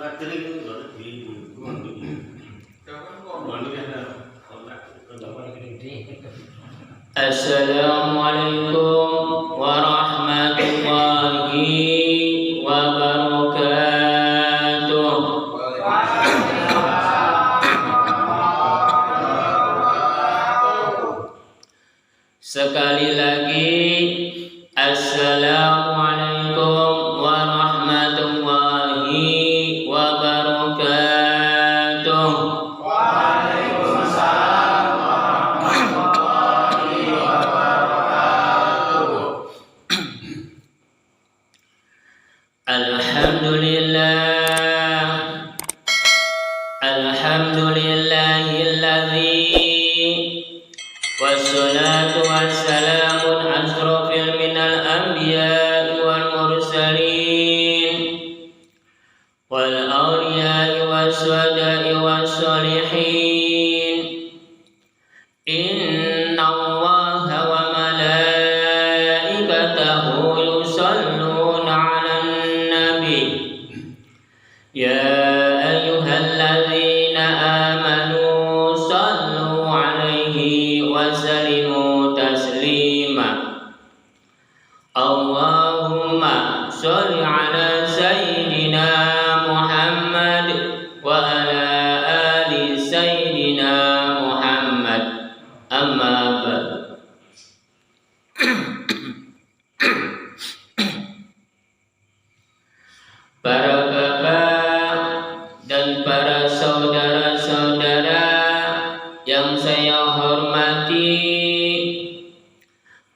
Assalamualaikum warahmatullahi wabarakatuh. Sekali lagi, Assalamualaikum warahmatullahi wabarakatuh. Waalaikumsalam warahmatullahi wabarakatuh. Alhamdulillahilladzi wassalatu wassalamu asrofil minal anbiya'i wal mursalin wal awliya'i waswada'i wassalihin. Inna Allaha wa malaikatahu yusalluna 'alan nabi. Ya ayyuhalladzina amanu sallu 'alaihi wa sallimu taslima. Allahumma sholli 'ala sayyidina Muhammad wa ala ali sayyidina Muhammad. Amma ba'du. Para bapak dan para saudara-saudara yang saya hormati,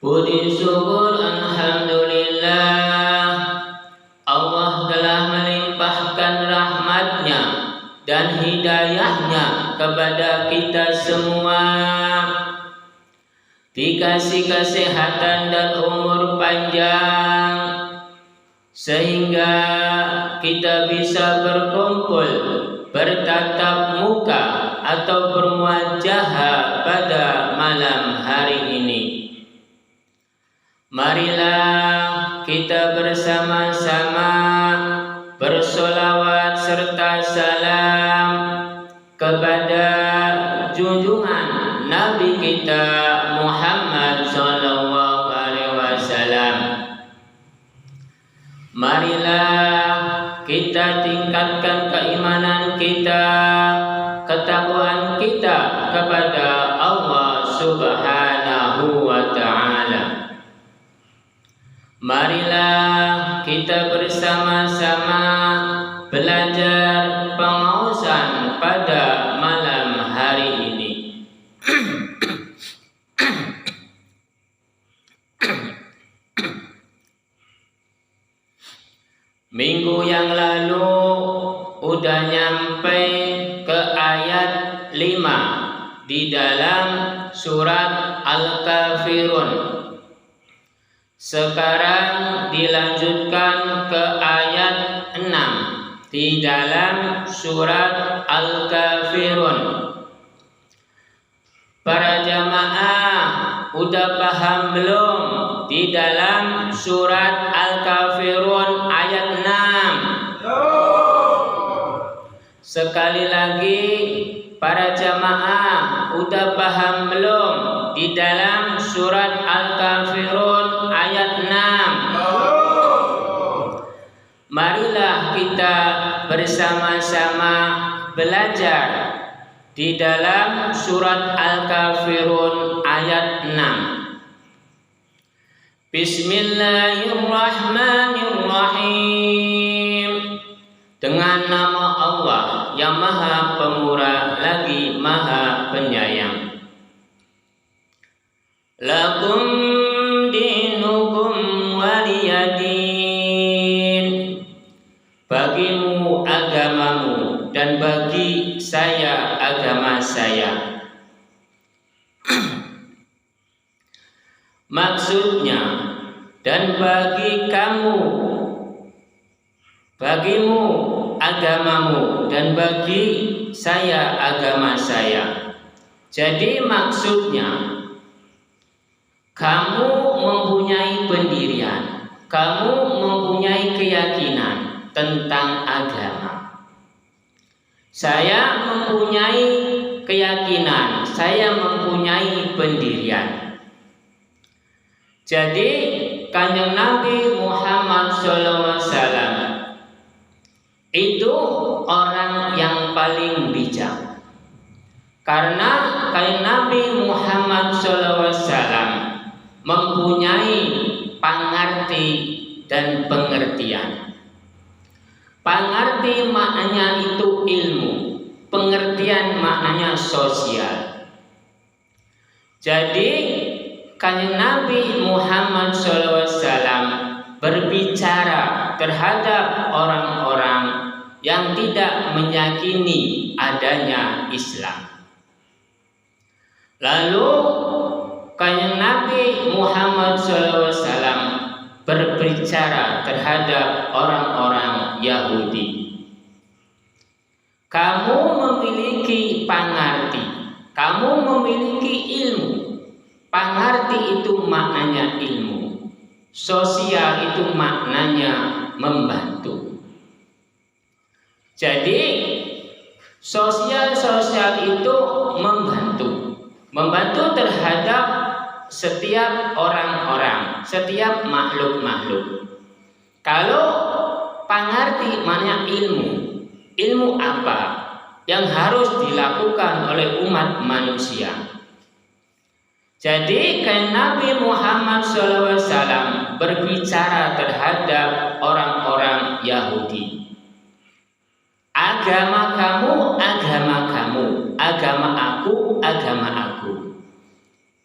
puji syukur alhamdulillah Allah telah melimpahkan rahmatnya dan hidayahnya kepada kita semua, dikasih kesehatan dan umur panjang sehingga kita bisa berkumpul, bertatap muka atau bermuajahah pada malam hari ini. Marilah kita bersama-sama bersolawat serta salam kepada junjungan Nabi kita Muhammad sallallahu alaihi wasallam. Marilah kita tingkatkan keimanan kita, ketakwaan kita kepada Allah Subhanahu wa ta'ala. Marilah kita bersama-sama belajar pengausan pada malam hari ini. Minggu yang lalu udah nyampe ke ayat 5 di dalam surat Al-Kafirun. Sekarang dilanjutkan ke ayat 6 di dalam surat Al-Kafirun. Para jamaah udah paham belum di dalam surat Al-Kafirun ayat 6? Sekali lagi, para jamaah udah paham belum di dalam surat Al-Kafirun ayat 6? Marilah kita bersama-sama belajar di dalam surat Al-Kafirun ayat 6. Bismillahirrahmanirrahim. Dengan nama Allah yang Maha Pemurah lagi Maha Penyayang. Lakum dinukum waliyadin. Bagimu agamamu dan bagi saya agama saya. Maksudnya, dan bagi kamu, bagimu agamamu dan bagi saya agama saya. Jadi maksudnya, kamu mempunyai pendirian, kamu mempunyai keyakinan tentang agama. saya mempunyai keyakinan, saya mempunyai pendirian. Jadi Kanjeng Nabi Muhammad SAW itu orang yang paling bijak, karena Kanjeng Nabi Muhammad SAW mempunyai pangarti dan pengertian. Pangarti maknanya itu ilmu, pengertian maknanya sosial. Jadi Kanjeng Nabi Muhammad SAW berbicara terhadap orang-orang yang tidak meyakini adanya Islam. Lalu Kanjeng Nabi Muhammad SAW berbicara terhadap orang-orang Yahudi. Kamu memiliki pangarti, kamu memiliki ilmu. Pangarti itu maknanya ilmu, sosial itu maknanya membantu. Jadi sosial itu membantu terhadap setiap orang-orang, setiap makhluk-makhluk. Kalau pangarti maknanya ilmu apa yang harus dilakukan oleh umat manusia. Jadi Kanjeng Nabi Muhammad SAW berbicara terhadap orang-orang Yahudi. Agama kamu, agama kamu, agama aku, agama aku.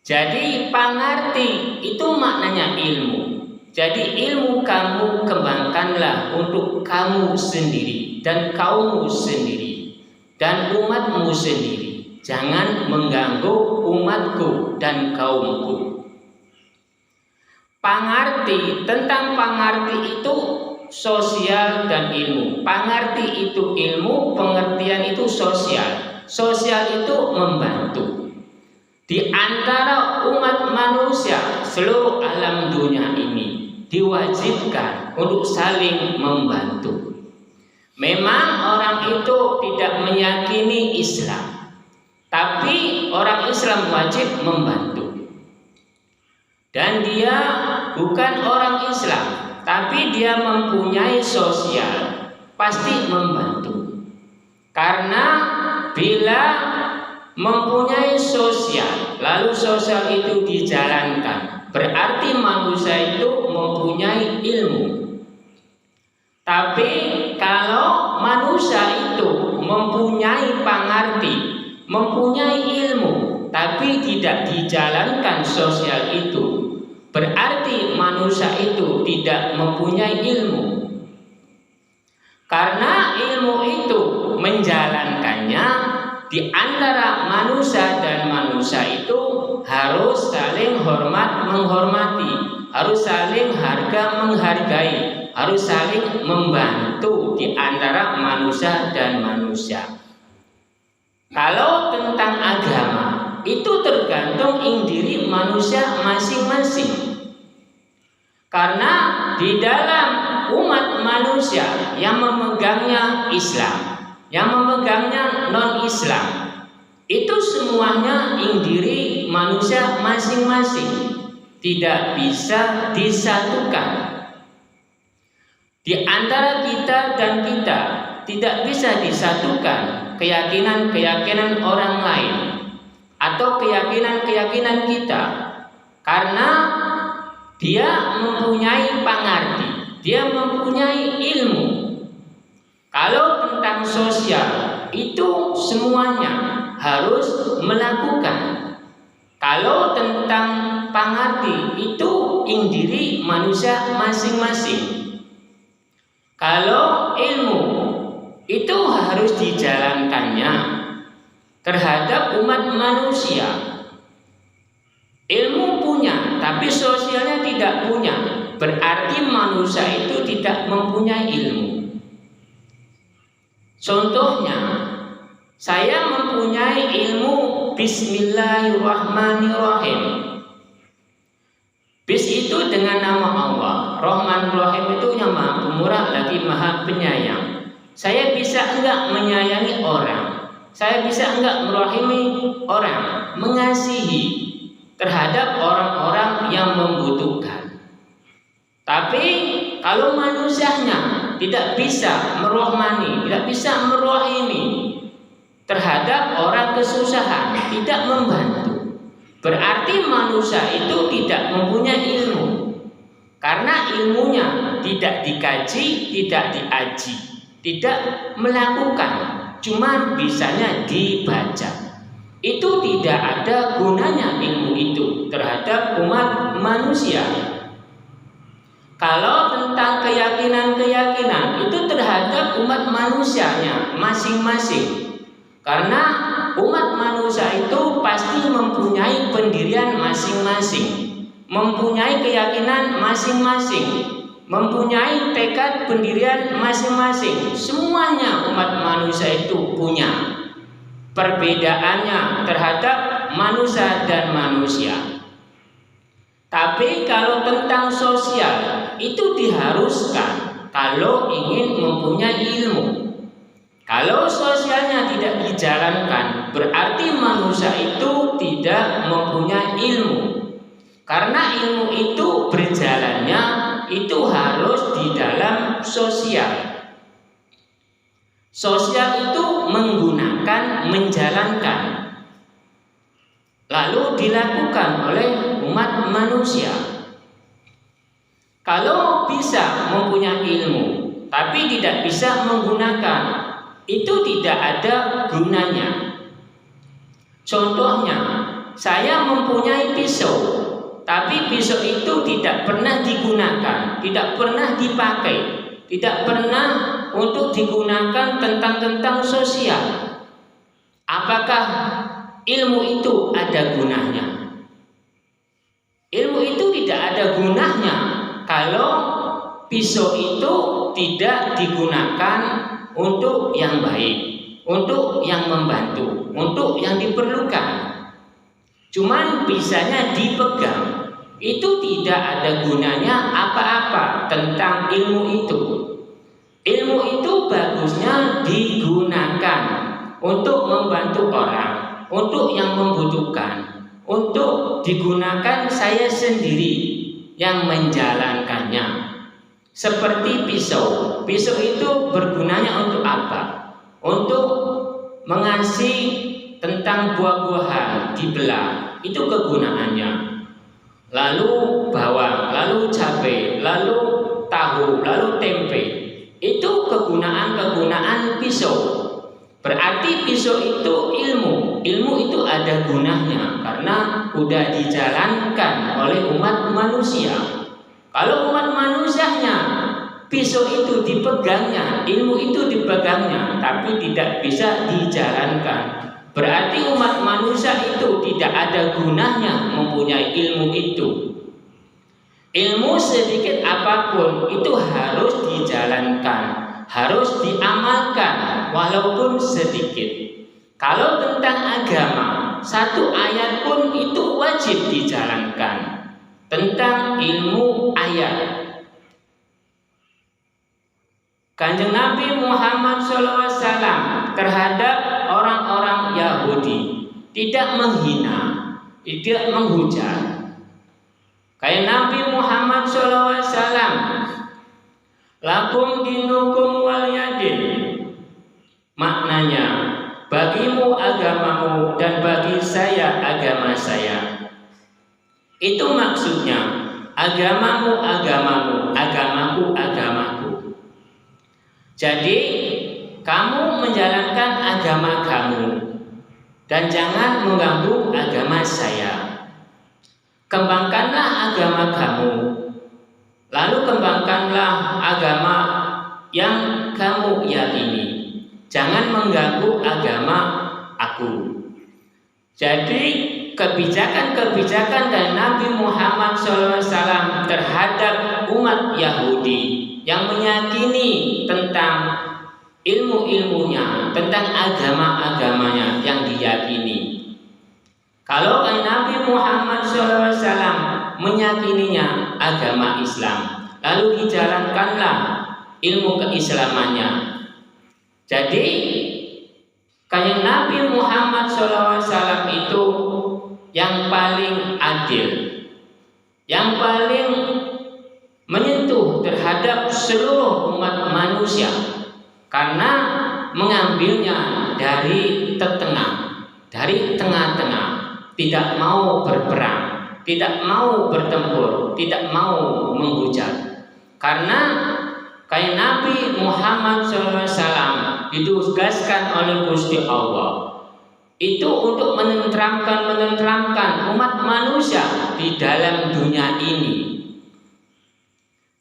Jadi pangarti itu maknanya ilmu. Jadi ilmu kamu kembangkanlah untuk kamu sendiri dan kaummu sendiri dan umatmu sendiri. Jangan mengganggu umatku dan kaumku. Tentang pangarti itu sosial dan ilmu. Pangarti itu ilmu, pengertian itu sosial. Sosial itu membantu. Di antara umat manusia seluruh alam dunia ini diwajibkan untuk saling membantu. Memang orang itu tidak meyakini Islam, tapi orang Islam wajib membantu. Dan dia bukan orang Islam, tapi dia mempunyai sosial, pasti membantu. Karena bila mempunyai sosial, lalu sosial itu dijalankan, berarti manusia itu mempunyai ilmu. Tapi kalau manusia itu mempunyai pangarti, mempunyai ilmu, tapi tidak dijalankan sosial itu, berarti manusia itu tidak mempunyai ilmu. Karena ilmu itu menjalankannya di antara manusia dan manusia itu harus saling hormat menghormati, harus saling harga menghargai, harus saling membantu di antara manusia dan manusia. Kalau tentang agama itu tergantung diri manusia masing-masing. Karena di dalam umat manusia yang memegangnya Islam, yang memegangnya non-Islam, itu semuanya diri manusia masing-masing, tidak bisa disatukan. Di antara kita dan kita tidak bisa disatukan keyakinan-keyakinan orang lain atau keyakinan-keyakinan kita, karena dia mempunyai pangarti, dia mempunyai ilmu. Kalau tentang sosial itu semuanya harus melakukan. Kalau tentang pangarti itu diri manusia masing-masing. Kalau ilmu itu harus dijalankannya terhadap umat manusia. Ilmu punya, tapi sosialnya tidak punya, berarti manusia itu tidak mempunyai ilmu. Contohnya, saya mempunyai ilmu Bismillahirrahmanirrahim. Bis itu dengan nama Allah. Rahman Rahim itu yang Maha Pemurah lagi Maha Penyayang. Saya bisa enggak menyayangi orang? Saya bisa enggak merahimi orang, mengasihi terhadap orang-orang yang membutuhkan? Tapi kalau manusianya tidak bisa merahmani, tidak bisa merahimi terhadap orang kesusahan, tidak membantu, berarti manusia itu tidak mempunyai ilmu. Karena ilmunya tidak dikaji, tidak diaji, tidak melakukan, cuma bisanya dibaca. Itu tidak ada gunanya ilmu itu terhadap umat manusia. Kalau tentang keyakinan-keyakinan itu terhadap umat manusianya masing-masing. Karena umat manusia itu pasti mempunyai pendirian masing-masing, mempunyai keyakinan masing-masing, mempunyai tekad pendirian masing-masing. Semuanya umat manusia itu punya. Perbedaannya terhadap manusia dan manusia. Tapi kalau tentang sosial itu diharuskan kalau ingin mempunyai ilmu. Kalau sosialnya tidak dijalankan, berarti manusia itu tidak mempunyai ilmu. Karena ilmu itu berjalannya itu harus di dalam sosial. Sosial itu menggunakan, menjalankan, lalu dilakukan oleh umat manusia. Kalau bisa mempunyai ilmu, tapi tidak bisa menggunakan, itu tidak ada gunanya. Contohnya, saya mempunyai pisau, tapi pisau itu tidak pernah digunakan, tidak pernah dipakai, tidak pernah untuk digunakan tentang sosial. Apakah ilmu itu ada gunanya? Ilmu itu tidak ada gunanya kalau pisau itu tidak digunakan untuk yang baik, untuk yang membantu, untuk yang diperlukan. Cuman bisanya dipegang, itu tidak ada gunanya apa-apa tentang ilmu itu. Ilmu itu bagusnya digunakan untuk membantu orang, untuk yang membutuhkan, untuk digunakan saya sendiri yang menjalankannya. Seperti pisau. Pisau itu bergunanya untuk apa? Untuk mengasih tentang buah-buahan dibelah. Itu kegunaannya. Lalu bawang, lalu cabai, lalu tahu, lalu tempe. Itu kegunaan-kegunaan pisau. Berarti pisau itu ilmu. Ilmu itu ada gunanya karena sudah dijalankan oleh umat manusia. Kalau umat manusianya pisau itu dipegangnya, ilmu itu dipegangnya, tapi tidak bisa dijalankan. Berarti umat manusia itu tidak ada gunanya mempunyai ilmu itu. Ilmu sedikit apapun itu harus dijalankan, harus diamalkan walaupun sedikit. Kalau tentang agama, satu ayat pun itu wajib dijalankan. Tentang ilmu ayat, Kanjeng Nabi Muhammad SAW terhadap orang-orang Yahudi tidak menghina, tidak menghujat. Kayak Nabi Muhammad SAW, lakum dinukum waliyadin, maknanya bagimu agamamu dan bagi saya agama saya. Itu maksudnya agamamu agamamu, agamaku agamaku. Jadi kamu menjalankan agama kamu dan jangan mengganggu agama saya. Kembangkanlah agama kamu, lalu kembangkanlah agama yang kamu yakini. Jangan mengganggu agama aku. Jadi kebijakan-kebijakan dari Nabi Muhammad SAW terhadap umat Yahudi yang meyakini tentang ilmu-ilmunya, tentang agama-agamanya yang diyakini. Kalau Nabi Muhammad SAW meyakininya agama Islam, lalu dijalankanlah ilmu keislamannya, Jadi Kanjeng Nabi Muhammad SAW itu yang paling adil, yang paling menyentuh terhadap seluruh umat manusia, karena mengambilnya dari tengah-tengah, tidak mau berperang, tidak mau bertempur, tidak mau menghujat. Karena Kanjeng Nabi Muhammad SAW ditugaskan oleh Gusti Allah itu untuk menenteramkan umat manusia di dalam dunia ini,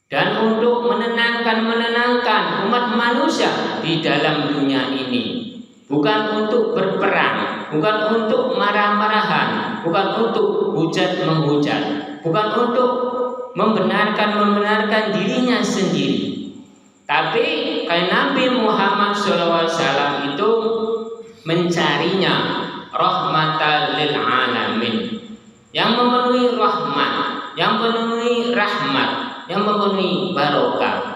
dan untuk menenangkan umat manusia di dalam dunia ini. Bukan untuk berperang, bukan untuk marah-marahan, bukan untuk hujat-menghujat, bukan untuk membenarkan dirinya sendiri. Tapi Kanjeng Nabi Muhammad SAW itu mencarinya rahmatan lil alamin, yang memenuhi rahmat, yang memenuhi rahmat, yang memenuhi barokah.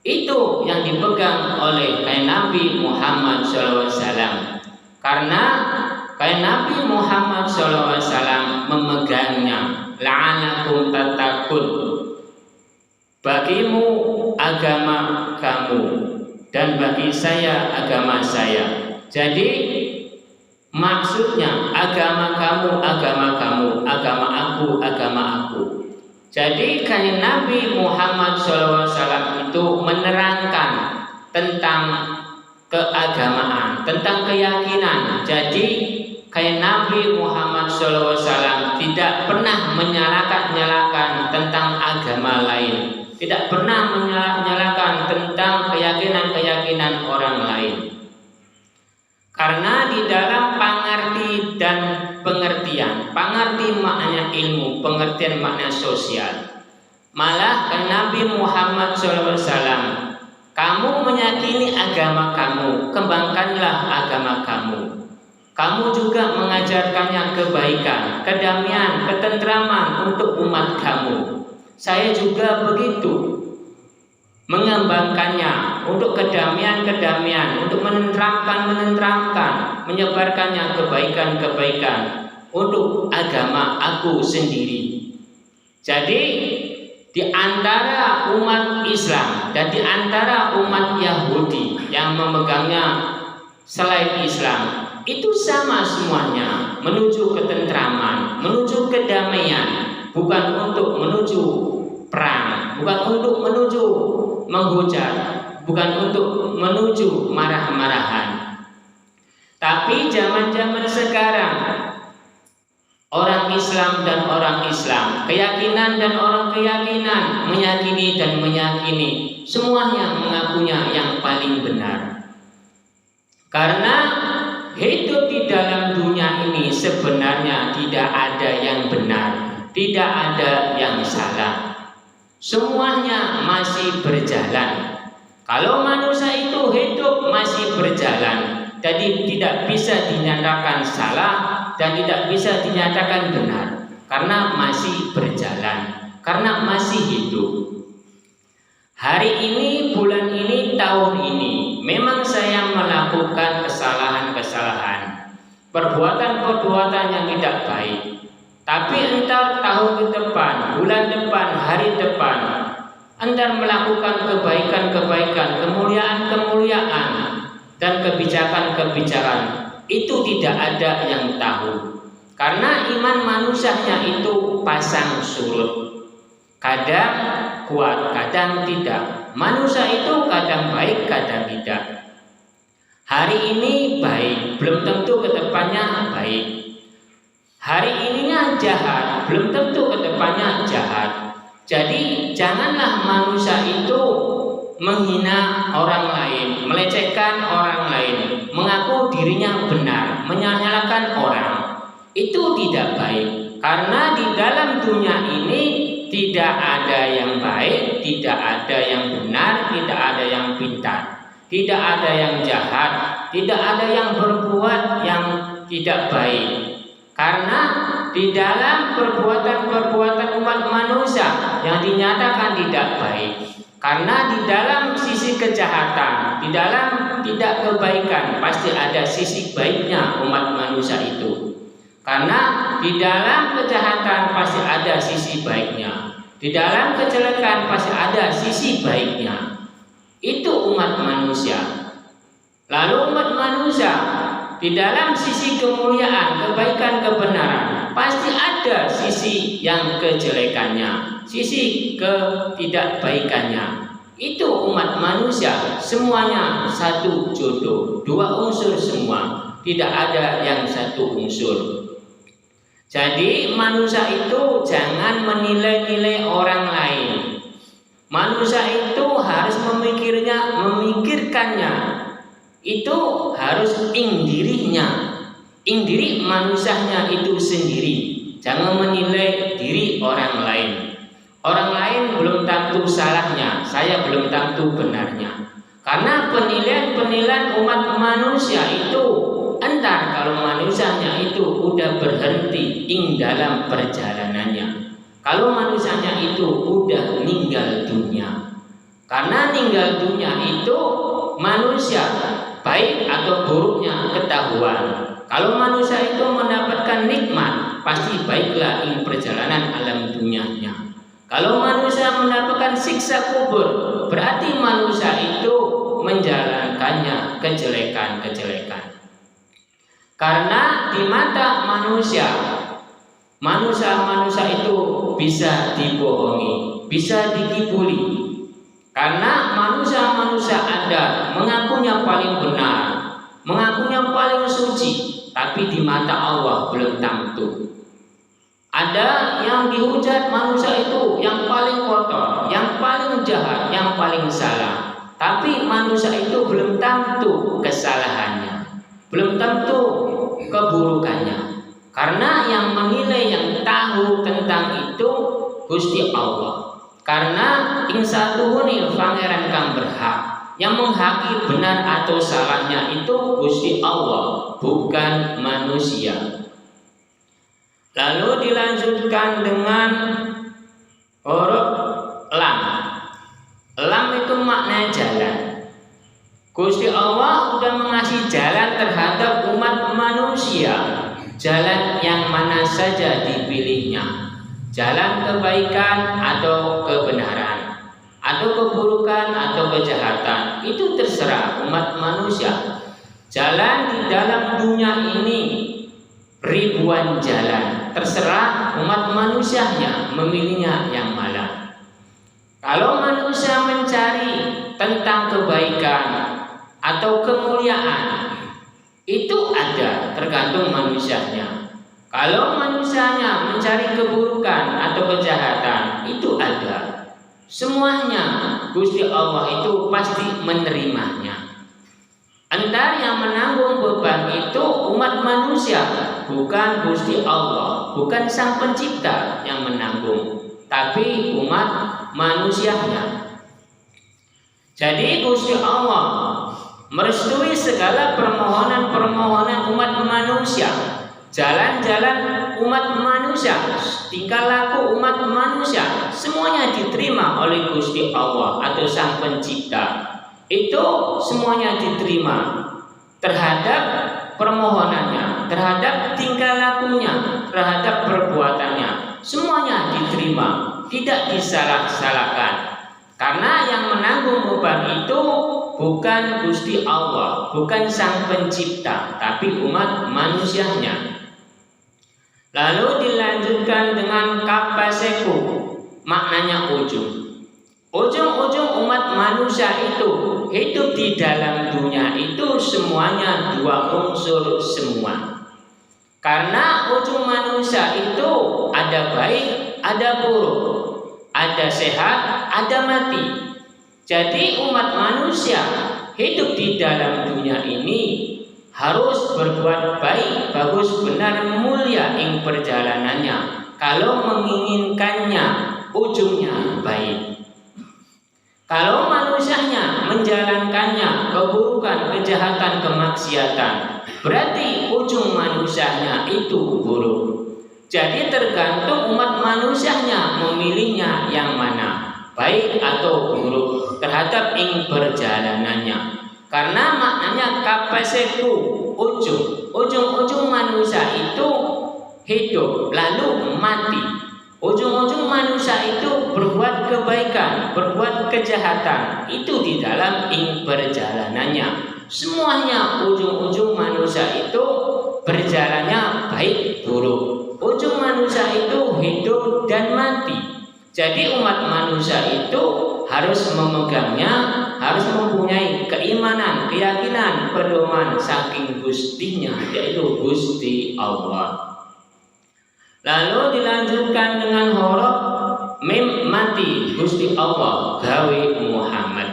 Itu yang dipegang oleh Kanjeng Nabi Muhammad SAW. Karena Kanjeng Nabi Muhammad SAW memegangnya. La'anakum tatakun, bagimu agama kamu, dan bagi saya agama saya. Jadi maksudnya agama kamu, agama aku, agama aku. Jadi Kanjeng Nabi Muhammad SAW itu menerangkan tentang keagamaan, tentang keyakinan. Jadi Kanjeng Nabi Muhammad SAW tidak pernah menyalahkan tentang agama lain, tidak pernah menyalahkan tentang keyakinan orang lain. Karena di dalam pangerti dan pengertian, pangerti maknanya ilmu, pengertian makna sosial, malah kan Nabi Muhammad SAW, kamu meyakini agama kamu, kembangkanlah agama kamu. Kamu juga mengajarkannya kebaikan, kedamaian, ketentraman untuk umat kamu. Saya juga begitu, mengembangkannya untuk kedamaian, untuk menenteramkan, menyebarkannya kebaikan untuk agama aku sendiri. Jadi di antara umat Islam dan di antara umat Yahudi yang memegangnya selain Islam, itu sama semuanya, menuju ketentraman, menuju kedamaian, bukan untuk menuju perang, bukan untuk menuju menghujat, bukan untuk menuju marah-marahan. Tapi zaman-zaman sekarang, orang Islam dan orang Islam, keyakinan dan orang keyakinan, meyakini dan meyakini, semuanya mengakunya yang paling benar. Karena hidup di dalam dunia ini sebenarnya tidak ada yang benar, tidak ada yang salah. Semuanya masih berjalan. Kalau manusia itu hidup masih berjalan, jadi tidak bisa dinyatakan salah dan tidak bisa dinyatakan benar, karena masih berjalan, karena masih hidup. Hari ini, bulan ini, tahun ini, memang saya melakukan kesalahan-kesalahan, perbuatan-perbuatan yang tidak baik. Tapi entar tahun ke depan, bulan depan, hari depan, entar melakukan kebaikan-kebaikan, kemuliaan-kemuliaan, dan kebijakan-kebijakan, itu tidak ada yang tahu. Karena iman manusianya itu pasang surut, kadang kuat, kadang tidak. Manusia itu kadang baik, kadang tidak. Hari ini baik, belum tentu ke depannya baik. Hari ininya jahat, belum tentu ke depannya jahat. Jadi janganlah manusia itu menghina orang lain, melecehkan orang lain, mengaku dirinya benar, menyalahkan orang. Itu tidak baik. Karena di dalam dunia ini tidak ada yang baik, tidak ada yang benar, tidak ada yang pintar, tidak ada yang jahat, tidak ada yang berbuat yang tidak baik. Karena di dalam perbuatan-perbuatan umat manusia yang dinyatakan tidak baik, karena di dalam sisi kejahatan, di dalam tidak kebaikan, pasti ada sisi baiknya umat manusia itu. Karena di dalam kejahatan pasti ada sisi baiknya, di dalam kejelekan pasti ada sisi baiknya. Itu umat manusia. Lalu umat manusia di dalam sisi kemuliaan, kebaikan, kebenaran pasti ada sisi yang kejelekannya, sisi ketidakbaikannya. Itu umat manusia, semuanya satu jodoh, dua unsur semua, tidak ada yang satu unsur. Jadi manusia itu jangan menilai-nilai orang lain. Manusia itu harus memikirkannya. Itu harus ing diri manusianya itu sendiri. Jangan menilai diri orang lain. Orang lain belum tentu salahnya, saya belum tentu benarnya. Karena penilaian umat manusia itu entar kalau manusianya itu udah berhenti dalam perjalanannya, kalau manusianya itu udah meninggal dunia. Karena meninggal dunia itu manusia baik atau buruknya ketahuan. Kalau manusia itu mendapatkan nikmat, pasti baiklah perjalanan alam dunianya. Kalau manusia mendapatkan siksa kubur, berarti manusia itu menjalankannya kejelekan-kejelekan. Karena di mata manusia itu bisa dibohongi, bisa dikibuli. Karena manusia ada mengakunya paling benar, mengakunya paling suci, tapi di mata Allah belum tentu. Ada yang dihujat manusia itu yang paling kotor, yang paling jahat, yang paling salah, tapi manusia itu belum tentu kesalahannya, belum tentu keburukannya. Karena yang menilai, yang tahu tentang itu Gusti Allah. Karena insatuhuni pangeran kang berhak, yang menghaki benar atau salahnya itu Gusti Allah, bukan manusia. Lalu dilanjutkan dengan huruf lam. Lam itu maknanya jalan. Gusti Allah sudah mengasih jalan terhadap umat manusia, jalan yang mana saja dipilihnya, jalan kebaikan atau kebenaran, atau keburukan atau kejahatan, itu terserah umat manusia. Jalan di dalam dunia ini ribuan jalan, terserah umat manusianya memilihnya yang mana. Kalau manusia mencari tentang kebaikan atau kemuliaan, itu ada, tergantung manusianya. Kalau manusianya mencari keburukan atau kejahatan, itu ada. Semuanya Gusti Allah itu pasti menerimanya. Entar yang menanggung beban itu umat manusia, bukan Gusti Allah, bukan Sang Pencipta yang menanggung, tapi umat manusianya. Jadi Gusti Allah merestui segala permohonan umat manusia, jalan-jalan umat manusia, tingkah laku umat manusia, semuanya diterima oleh Gusti Allah atau Sang Pencipta. Itu semuanya diterima terhadap permohonannya, terhadap tingkah lakunya, terhadap perbuatannya, semuanya diterima, tidak disalah-salahkan. Karena yang menanggung beban itu bukan Gusti Allah, bukan Sang Pencipta, tapi umat manusianya. Lalu dilanjutkan dengan kapaseku, maknanya ujung. Ujung-ujung umat manusia itu hidup di dalam dunia itu semuanya dua unsur semua. Karena ujung manusia itu ada baik, ada buruk, ada sehat, ada mati. Jadi umat manusia hidup di dalam dunia ini harus berbuat baik, bagus, benar, mulia ing perjalanannya. Kalau menginginkannya ujungnya baik. Kalau manusianya menjalankannya keburukan, kejahatan, kemaksiatan, berarti ujung manusianya itu buruk. Jadi tergantung umat manusianya memilihnya yang mana, baik atau buruk terhadap perjalanannya. Karena maknanya kapaseku, ujung manusia itu hidup lalu mati. Ujung manusia itu berbuat kebaikan, berbuat kejahatan. Itu di dalam perjalanannya. Semuanya ujung manusia itu berjalannya baik buruk. Ujung manusia itu hidup dan mati. Jadi umat manusia itu harus memegangnya, harus mempunyai keimanan, keyakinan, pedoman saking Gustinya, yaitu Gusti Allah. Lalu dilanjutkan dengan huruf mim mati. Gusti Allah gawe Muhammad.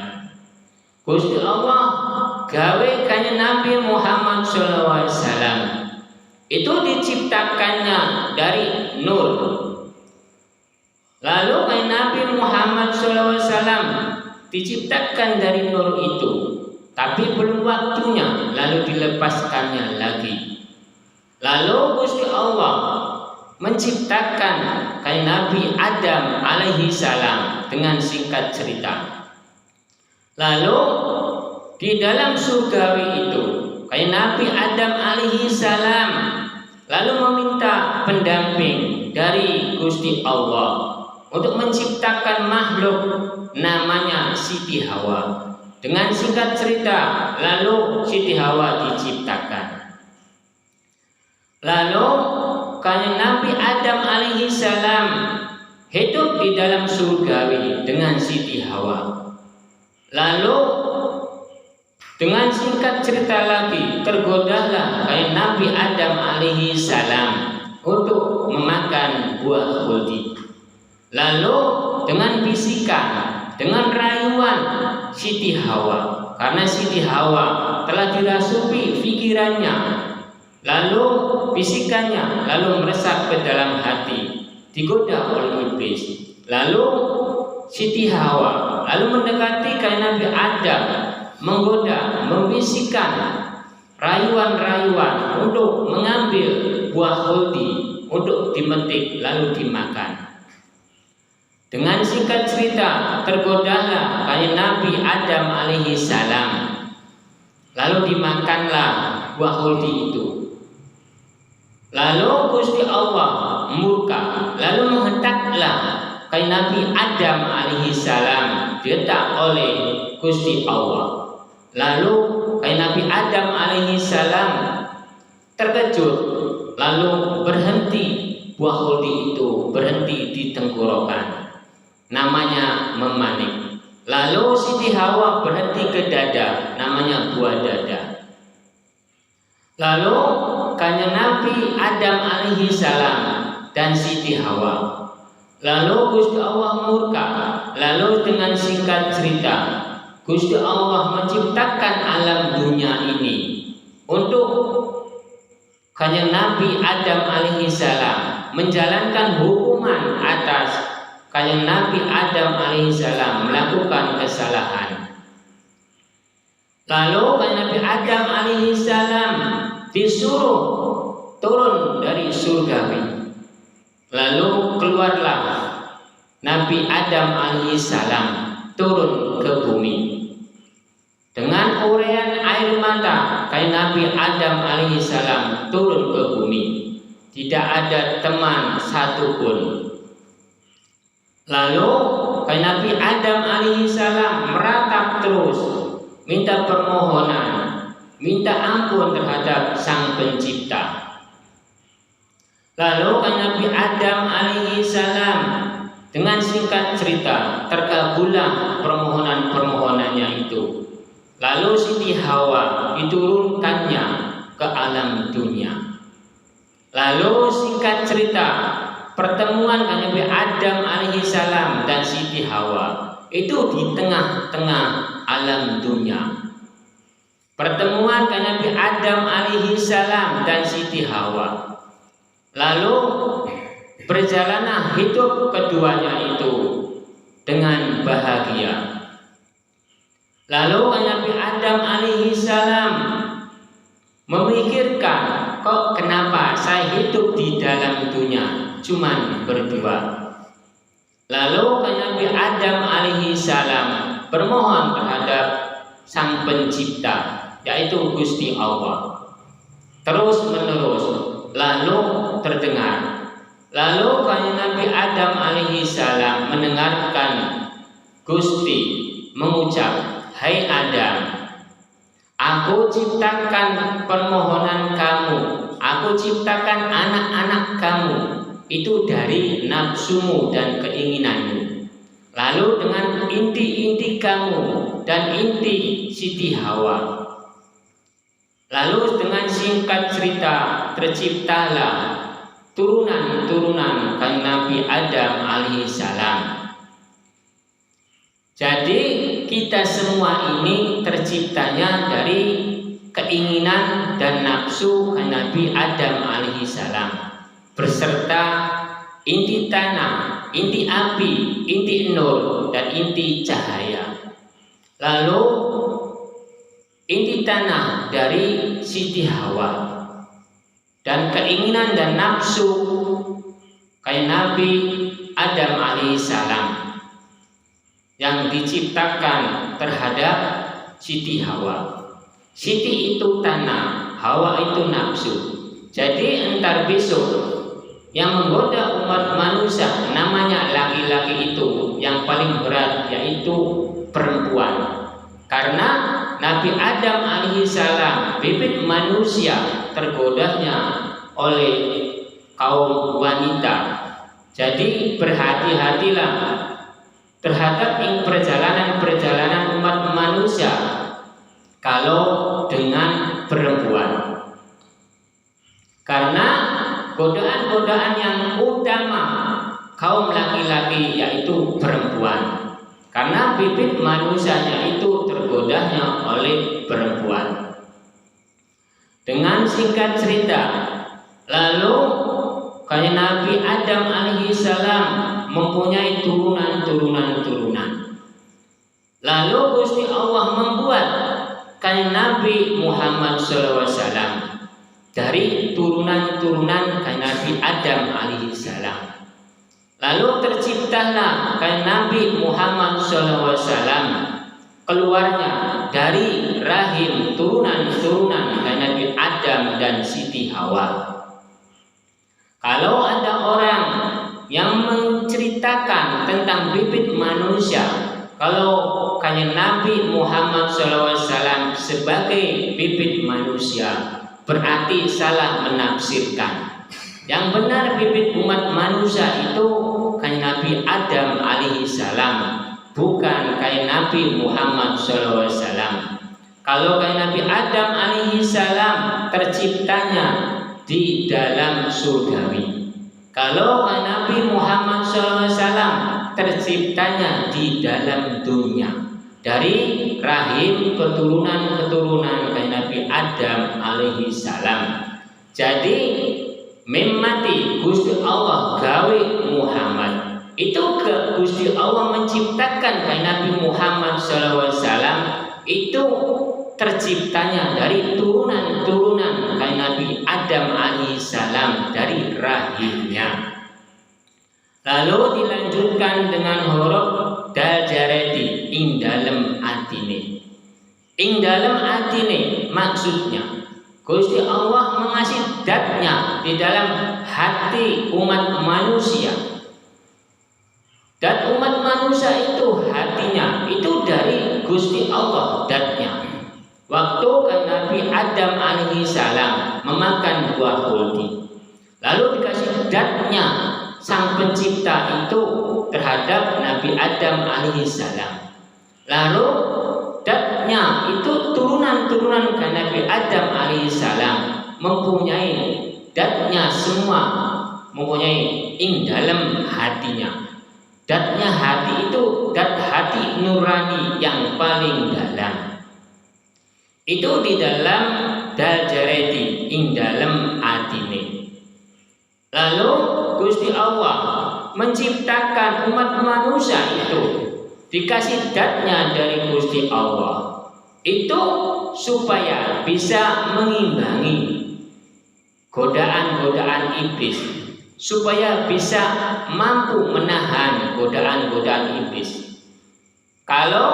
Gusti Allah gawe kanjeng Nabi Muhammad sallallahu alaihi wasallam. Itu diciptakannya dari nur. Lalu kanjeng Nabi Muhammad sallallahu alaihi wasallam diciptakan dari nur itu, tapi belum waktunya, lalu dilepaskannya lagi. Lalu Gusti Allah menciptakan kanjeng Nabi Adam alaihi salam dengan singkat cerita. Lalu di dalam surgawi itu kanjeng Nabi Adam alaihi salam lalu meminta pendamping dari Gusti Allah untuk menciptakan makhluk namanya Siti Hawa. Dengan singkat cerita, lalu Siti Hawa diciptakan. Lalu kanjeng Nabi Adam alaihi salam hidup di dalam surgawi dengan Siti Hawa. Lalu dengan singkat cerita lagi, tergodalah kanjeng Nabi Adam alaihi salam untuk memakan buah khuldi. Lalu dengan bisikan, dengan rayuan Siti Hawa, karena Siti Hawa telah dirasuki pikirannya, lalu bisikannya lalu meresap ke dalam hati, digoda oleh iblis. Lalu Siti Hawa lalu mendekati kanjeng Nabi Adam, menggoda, membisikkan rayuan-rayuan untuk mengambil buah khuldi untuk dimetik lalu dimakan. Dengan singkat cerita, tergodalah kanjeng Nabi Adam alaihi salam, lalu dimakanlah buah khuldi itu. Lalu Gusti Allah murka, lalu menghentaklah kanjeng Nabi Adam alaihi salam diletak oleh Gusti Allah. Lalu kanjeng Nabi Adam alaihi salam terkejut, lalu berhenti buah khuldi itu, berhenti di tenggorokan, namanya memanik. Lalu Siti Hawa berhenti ke dada, namanya buah dada. Lalu kanjeng Nabi Adam alaihi salam dan Siti Hawa, lalu Gusti Allah murka. Lalu dengan singkat cerita, Gusti Allah menciptakan alam dunia ini untuk kanjeng Nabi Adam alaihi salam menjalankan hukuman atas kanjeng Nabi Adam alaihi salam melakukan kesalahan. Lalu kanjeng Nabi Adam alaihi salam disuruh turun dari surgawi. Lalu keluarlah Nabi Adam alaihi salam turun ke bumi. Dengan uraian air mata kanjeng Nabi Adam alaihi salam turun ke bumi. Tidak ada teman satupun. Lalu kanjeng Nabi Adam alaihi salam meratap terus, minta permohonan, minta ampun terhadap Sang Pencipta. Lalu kanjeng Nabi Adam alaihi salam dengan singkat cerita terkabullah permohonan-permohonannya itu. Lalu Siti Hawa diturunkannya ke alam dunia. Lalu singkat cerita, pertemuan kanjeng Nabi Adam alaihi salam dan Siti Hawa itu di tengah-tengah alam dunia. Pertemuan kanjeng Nabi Adam alaihi salam dan Siti Hawa. Lalu berjalanlah hidup keduanya itu dengan bahagia. Lalu kanjeng Nabi Adam alaihi salam memikirkan, kok kenapa saya hidup di dalam dunia cuman berdua. Lalu kanjeng Nabi Adam alaihi salam bermohon terhadap Sang Pencipta, yaitu Gusti Allah. Terus menerus, lalu terdengar. Lalu kanjeng Nabi Adam alaihi salam mendengarkan Gusti mengucap, "Hai Adam, aku ciptakan permohonan kamu, aku ciptakan anak-anak kamu itu dari nafsumu dan keinginanmu. Lalu dengan inti-inti kamu dan inti Siti Hawa. Lalu dengan singkat cerita terciptalah turunan-turunan kan Nabi Adam alaihi salam." Jadi kita semua ini terciptanya dari keinginan dan nafsu kan Nabi Adam alaihi salam beserta inti tanah, inti api, inti nur dan inti cahaya. Lalu inti tanah dari Siti Hawa dan keinginan dan nafsu kayak Nabi Adam alaihissalam yang diciptakan terhadap Siti Hawa. Siti itu tanah, Hawa itu nafsu. Jadi entar besok yang menggoda umat manusia namanya laki-laki itu yang paling berat, yaitu perempuan. Karena Nabi Adam alaihissalam, bibit manusia, tergodanya oleh kaum wanita. Jadi berhati-hatilah terhadap perjalanan-perjalanan umat manusia kalau dengan perempuan. Karena godaan-godaan yang utama kaum laki-laki yaitu perempuan. Karena bibit manusianya itu tergodanya oleh perempuan. Dengan singkat cerita, lalu kayak Nabi Adam alaihissalam mempunyai turunan-turunan. Lalu Gusti Allah membuat kayak Nabi Muhammad SAW dari turunan-turunan kayak Nabi Adam alaihissalam. Lalu terciptalah kayak Nabi Muhammad SAW, keluarnya dari rahim turunan-turunan kayak Nabi Adam dan Siti Hawa. Kalau ada orang yang menceritakan tentang bibit manusia, kalau kayak Nabi Muhammad SAW sebagai bibit manusia, berarti salah menafsirkan. Yang benar bibit umat manusia itu kayak Nabi Adam alaihissalam, bukan kayak Nabi Muhammad SAW. Kalau kayak Nabi Adam alaihissalam terciptanya di dalam surgawi. Kalau kayak Nabi Muhammad SAW terciptanya di dalam dunia dari rahim keturunan-keturunan kayak Nabi Adam alaihissalam. Jadi memati Gusti Allah gawe Muhammad itu ke Gusti Allah menciptakan kayak Nabi Muhammad SAW itu terciptanya dari turunan-turunan kayak Nabi Adam alaihissalam dari rahimnya. Lalu dilanjutkan dengan huruf dal jareti ing dalem atine. Ing dalem atine maksudnya Gusti Allah mengasih datnya di dalam hati umat manusia. Dat umat manusia itu hatinya itu dari Gusti Allah datnya. Waktu kan Nabi Adam alaihissalam memakan buah kulti, lalu dikasih datnya Sang Pencipta itu terhadap Nabi Adam alaihissalam. Lalu datnya itu turunan-turunan ke Nabi Adam alaihissalam mempunyai datnya semua, mempunyai ing dalam hatinya. Datnya hati itu dat hati nurani yang paling dalam. Itu di dalam dal jareti ing dalam atine. Lalu Gusti Allah menciptakan umat manusia itu dikasih datnya dari Gusti Allah itu supaya bisa mengimbangi godaan-godaan iblis, supaya bisa mampu menahan godaan-godaan iblis. Kalau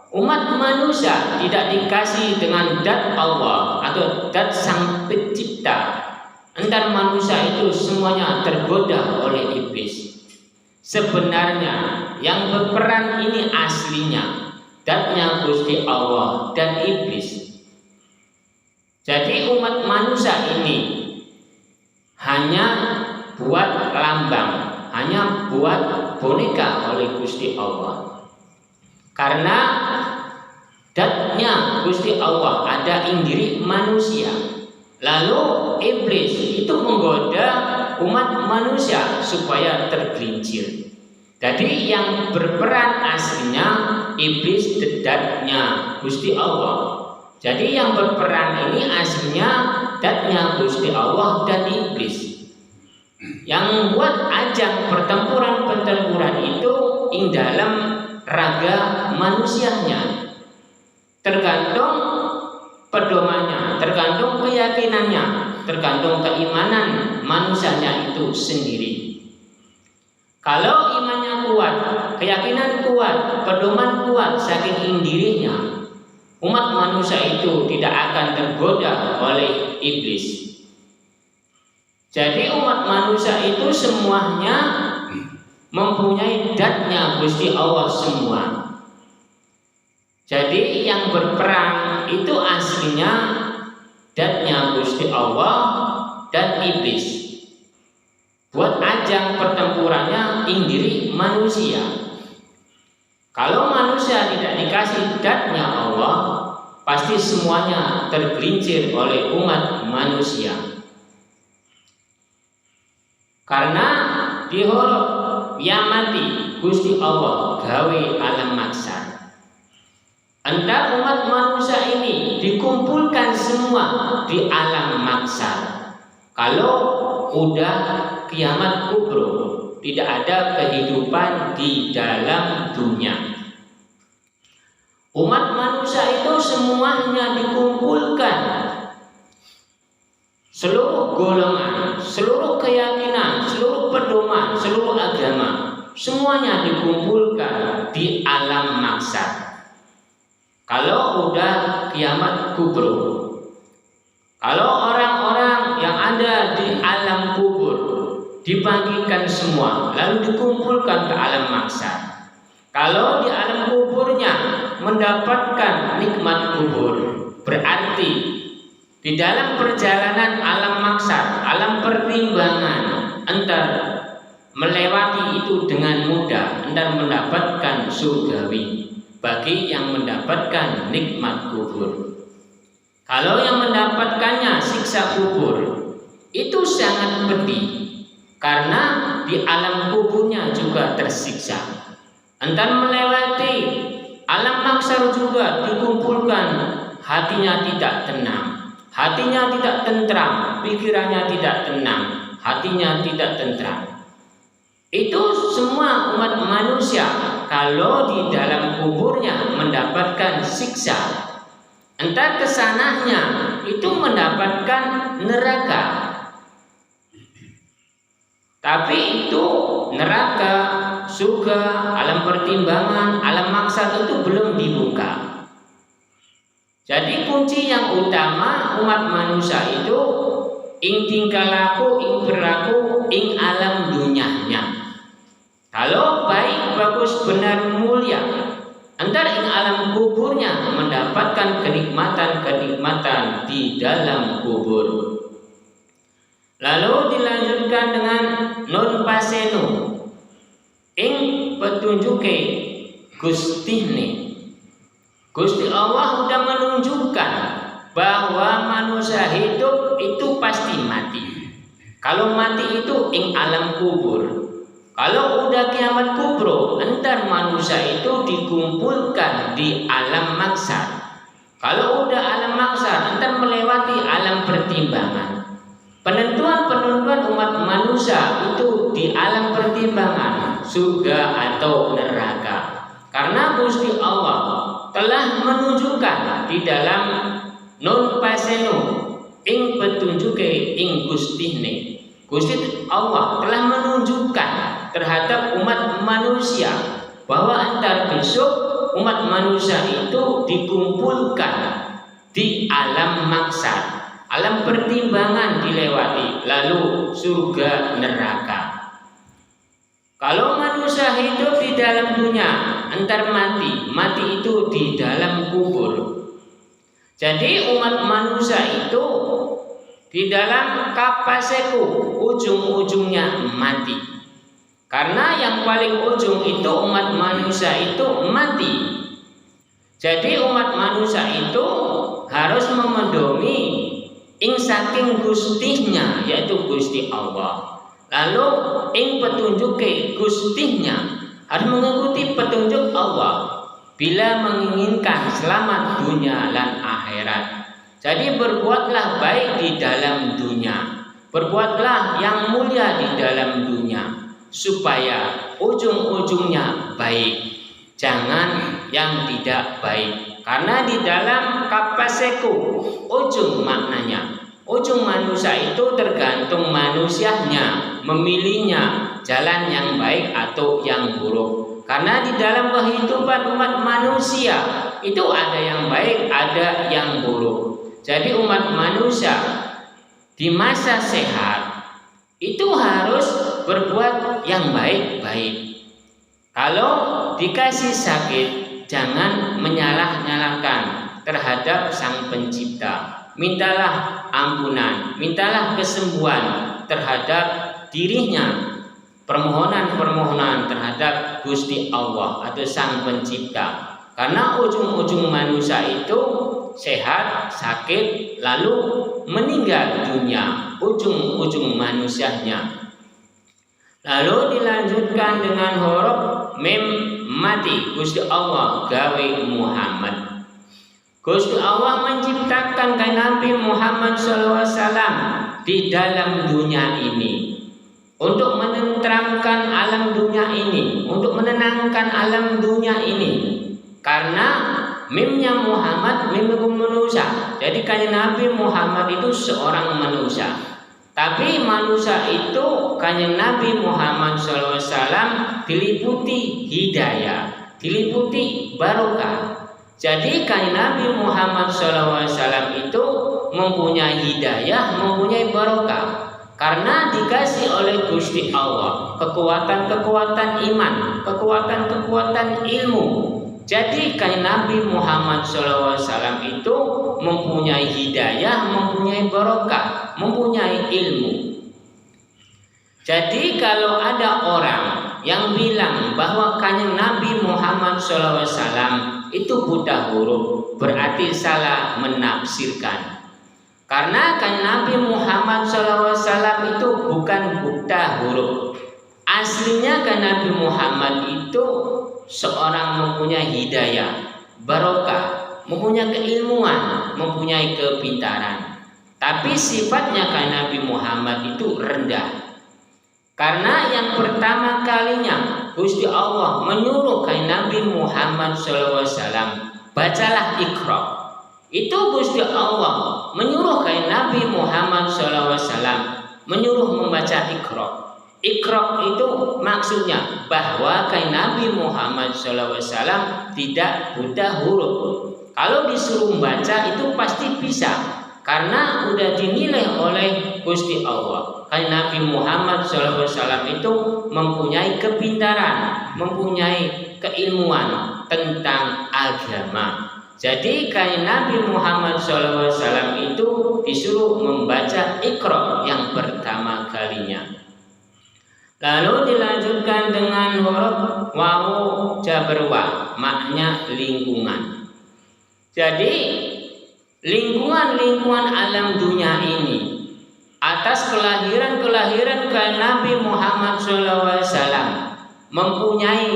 Umat manusia tidak dikasih dengan dat Allah atau dat Sang Pencipta. Antar manusia itu semuanya tergoda oleh iblis. Sebenarnya yang berperan ini aslinya datnya Gusti Allah dan iblis. Jadi umat manusia ini hanya buat lambang, hanya buat boneka oleh Gusti Allah. Karena datnya Gusti Allah ada ing diri manusia. Lalu iblis itu menggoda umat manusia supaya tergelincir. Jadi yang berperan aslinya iblis datnya Gusti Allah. Jadi yang berperan ini aslinya datnya Gusti Allah dan iblis. Yang membuat ajang pertempuran itu ing dalam raga manusianya, tergantung pedomannya, tergantung keyakinannya, tergantung keimanan manusianya itu sendiri. Kalau imannya kuat, keyakinan kuat, pedoman kuat saking dirinya, umat manusia itu tidak akan tergoda oleh iblis. Jadi umat manusia itu semuanya mempunyai datnya Gusti Allah semua. Jadi yang berperang itu aslinya datnya Gusti Allah dan iblis. Buat ajang pertempurannya ing diri manusia. Kalau manusia tidak dikasih datnya Allah, pasti semuanya tergelincir oleh umat manusia. Karena dihorok ya mati Gusti Allah gawe alam maksar. Antar umat manusia ini dikumpulkan semua di alam maksar. Kalau udah kiamat kubro, tidak ada kehidupan di dalam dunia. Umat manusia itu semuanya dikumpulkan, seluruh golongan, seluruh keyakinan, seluruh pedoman, seluruh agama, semuanya dikumpulkan di alam maksar. Kalau udah kiamat kubro, kalau orang-orang yang ada di alam kubur dibangkitkan semua, lalu dikumpulkan ke alam maksar. Kalau di alam kuburnya mendapatkan nikmat kubur, berarti di dalam perjalanan alam maksar, alam pertimbangan, entar melewati itu dengan mudah, entar mendapatkan surgawi bagi yang mendapatkan nikmat kubur. Kalau yang mendapatkannya siksa kubur, itu sangat pedih, karena di alam kuburnya juga tersiksa. Entar melewati alam maksar juga dikumpulkan, hatinya tidak tenang, hatinya tidak tentram, pikirannya tidak tenang, hatinya tidak tentram. Itu semua umat manusia kalau di dalam kuburnya mendapatkan siksa, entar kesananya itu mendapatkan neraka. Tapi itu neraka, surga, alam pertimbangan, alam maksar itu belum dibuka. Jadi kunci yang utama umat manusia itu ing tingkah laku, ing berlaku, ing alam dunianya. Kalau baik, bagus, benar, mulia, entar ing alam kuburnya mendapatkan kenikmatan-kenikmatan di dalam kubur. Lalu dilanjutkan dengan non paseno ing petunjuke Gustine. Gusti Allah sudah menunjukkan bahwa manusia hidup itu pasti mati. Kalau mati itu ing alam kubur. Kalau udah kiamat kubro, entar manusia itu dikumpulkan di alam maksar. Kalau udah alam maksar, entar melewati alam pertimbangan. Penentuan-penentuan umat manusia itu di alam pertimbangan, surga atau neraka. Karena Gusti Allah telah menunjukkan di dalam non paseno ing petunjuke ing Gustine. Gusti Allah telah menunjukkan terhadap umat manusia bahwa antar besok umat manusia itu dikumpulkan di alam maksar, alam pertimbangan dilewati, lalu surga neraka. Kalau manusia hidup di dalam dunia, entar mati itu di dalam kubur. Jadi umat manusia itu di dalam kapaseku, ujung-ujungnya mati. Karena yang paling ujung itu umat manusia itu mati. Jadi umat manusia itu harus memedomi ing saking gustihnya, yaitu Gusti Allah. Lalu ing petunjuke gustihnya, harus mengikuti petunjuk Allah bila menginginkan selamat dunia dan akhirat. Jadi berbuatlah baik di dalam dunia, berbuatlah yang mulia di dalam dunia, supaya ujung-ujungnya baik, jangan yang tidak baik. Karena di dalam kapaseku, ujung maknanya, ujung manusia itu tergantung manusianya memilihnya jalan yang baik atau yang buruk. Karena di dalam kehidupan umat manusia itu ada yang baik, ada yang buruk. Jadi umat manusia di masa sehat itu harus berbuat yang baik-baik. Kalau dikasih sakit, jangan menyalah-nyalahkan terhadap Sang Pencipta. Mintalah ampunan, mintalah kesembuhan terhadap dirinya, permohonan-permohonan terhadap Gusti Allah atau Sang Pencipta. Karena ujung-ujung manusia itu sehat, sakit, lalu meninggal dunia, ujung-ujung manusianya. Lalu dilanjutkan dengan huruf mim mati. Gusti Allah gawe Muhammad. Gusti Allah menciptakan Nabi Muhammad SAW di dalam dunia ini untuk menenteramkan alam dunia ini, untuk menenangkan alam dunia ini. Karena mimnya Muhammad, mim manusia. Jadi Nabi Muhammad itu seorang manusia. Tapi manusia itu Nabi Muhammad SAW diliputi hidayah, diliputi barokah. Jadi Nabi Muhammad SAW itu mempunyai hidayah, mempunyai barokah. Karena dikasih oleh Gusti Allah kekuatan-kekuatan iman, kekuatan-kekuatan ilmu. Jadi Nabi Muhammad SAW itu mempunyai hidayah, mempunyai barokah, mempunyai ilmu. Jadi kalau ada orang yang bilang bahwa Nabi Muhammad SAW itu buta huruf, berarti salah menafsirkan. Karena Nabi Muhammad SAW itu bukan buta huruf. Aslinya Nabi Muhammad itu seorang mempunyai hidayah, barokah, mempunyai keilmuan, mempunyai kepintaran. Tapi sifatnya Nabi Muhammad itu rendah. Karena yang pertama kalinya Gusti Allah menyuruh Nabi Muhammad SAW, bacalah Iqra. Itu Gusti Allah menyuruh Nabi Muhammad SAW, menyuruh membaca Iqra. Iqra itu maksudnya bahwa Nabi Muhammad SAW tidak buta huruf. Kalau disuruh membaca itu pasti bisa, karena sudah dinilai oleh Gusti Allah. Nabi Muhammad SAW itu mempunyai kepintaran, mempunyai keilmuan tentang agama. Jadi Nabi Muhammad SAW itu disuruh membaca Iqra yang pertama kalinya. Lalu dilanjutkan dengan huruf wawu jaberwa, makna lingkungan. Jadi lingkungan alam dunia ini atas kelahiran Nabi Muhammad SAW mempunyai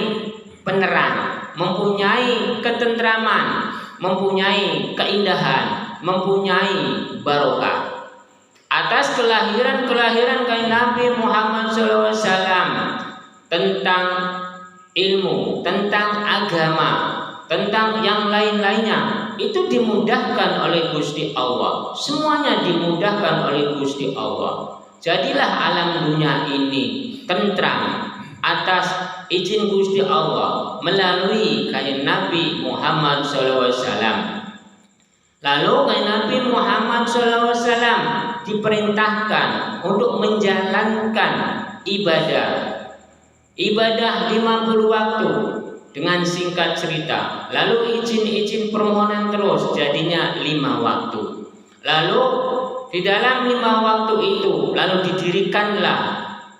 penerang, mempunyai ketentraman, mempunyai keindahan, mempunyai barokah. Atas kelahiran Nabi Muhammad SAW tentang ilmu, tentang agama, tentang yang lain-lainnya, itu dimudahkan oleh Gusti Allah. Semuanya dimudahkan oleh Gusti Allah. Jadilah alam dunia ini tentram, atas izin Gusti Allah melalui kanjeng Nabi Muhammad SAW. Lalu kanjeng Nabi Muhammad SAW diperintahkan untuk menjalankan ibadah 50 waktu dengan singkat cerita. Lalu izin permohonan terus jadinya 5 waktu. Lalu di dalam 5 waktu itu lalu didirikanlah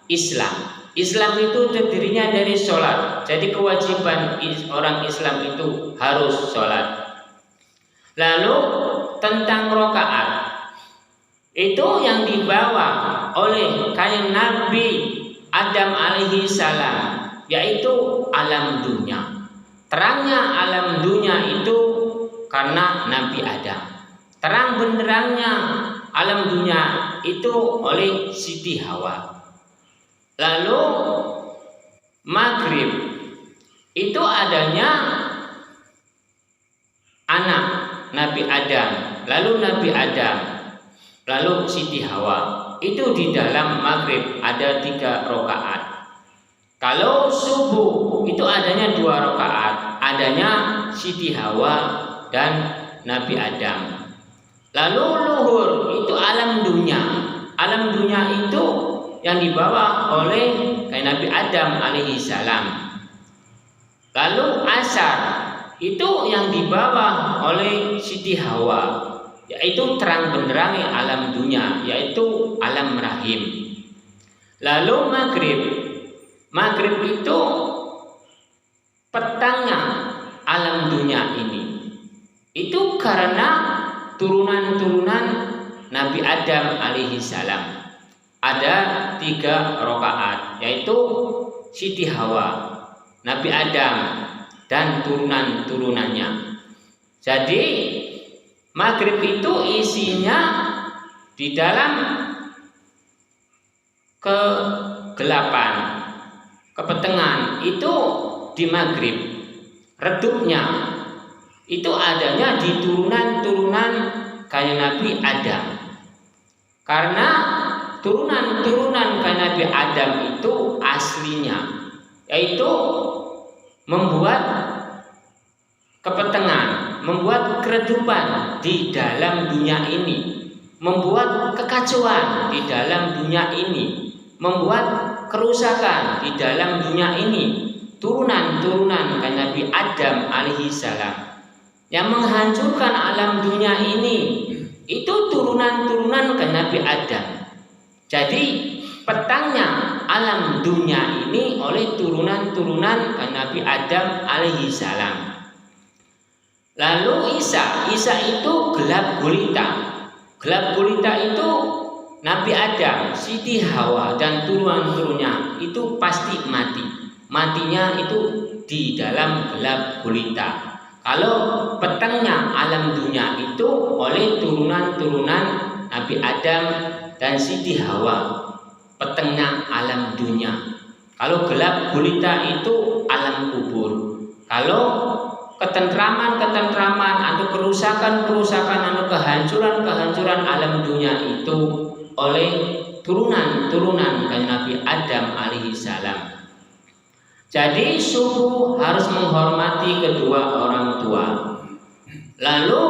Islam. Islam itu terdirinya dari sholat. Jadi kewajiban orang Islam itu harus sholat. Lalu tentang rokaat itu yang dibawa oleh kanjeng Nabi Adam alaihi salam, yaitu alam dunia. Terangnya alam dunia itu karena Nabi Adam. Terang benderangnya alam dunia itu oleh Siti Hawa. Lalu maghrib itu adanya anak Nabi Adam, lalu Nabi Adam, lalu Siti Hawa. Itu di dalam maghrib ada 3 rakaat. Kalau subuh itu adanya 2 rakaat, adanya Siti Hawa dan Nabi Adam. Lalu luhur itu alam dunia. Alam dunia itu yang dibawa oleh Nabi Adam alaihi salam. Lalu asar itu yang dibawa oleh Siti Hawa, yaitu terang benderang alam dunia, yaitu alam rahim. Lalu maghrib itu petangnya alam dunia ini. Itu karena turunan-turunan Nabi Adam alaihi salam. Ada 3 rakaat, yaitu Siti Hawa, Nabi Adam dan turunan-turunannya. Jadi maghrib itu isinya di dalam kegelapan, kepetengan itu di maghrib. Redupnya itu adanya di turunan-turunan kanjeng Nabi Adam. Karena turunan-turunan kanjeng Nabi Adam itu aslinya yaitu membuat kepetengan, membuat keredupan di dalam dunia ini, membuat kekacauan di dalam dunia ini, membuat kerusakan di dalam dunia ini. Turunan-turunan kanjeng Nabi Adam alaihi salam yang menghancurkan alam dunia ini itu turunan-turunan kanjeng Nabi Adam. Jadi petangnya alam dunia ini oleh turunan-turunan kanjeng Nabi Adam alaihi salam. Lalu Isa itu gelap gulita. Gelap gulita itu Nabi Adam, Siti Hawa dan turunan-turunnya itu pasti mati. Matinya itu di dalam gelap gulita. Kalau petangnya alam dunia itu oleh turunan-turunan Nabi Adam dan Siti Hawa, petengah alam dunia. Kalau gelap gulita itu alam kubur. Kalau ketentraman atau kerusakan atau kehancuran alam dunia itu oleh turunan kanjeng Nabi Adam alaihi salam. Jadi suku harus menghormati kedua orang tua. Lalu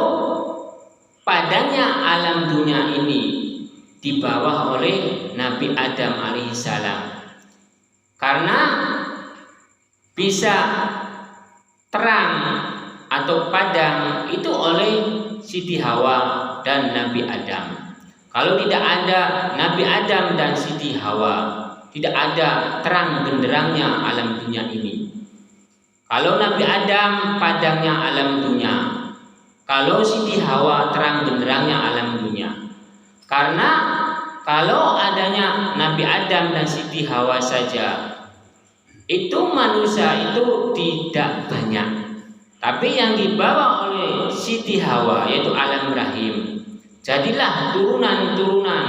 padanya alam dunia ini di bawah oleh Nabi Adam alaihissalam. Karena bisa terang atau padang itu oleh Siti Hawa dan Nabi Adam. Kalau tidak ada Nabi Adam dan Siti Hawa, tidak ada terang benderangnya alam dunia ini. Kalau Nabi Adam padangnya alam dunia, kalau Siti Hawa terang benderangnya alam dunia. Karena kalau adanya Nabi Adam dan Siti Hawa saja, itu manusia itu tidak banyak. Tapi yang dibawa oleh Siti Hawa yaitu alam rahim. Jadilah turunan-turunan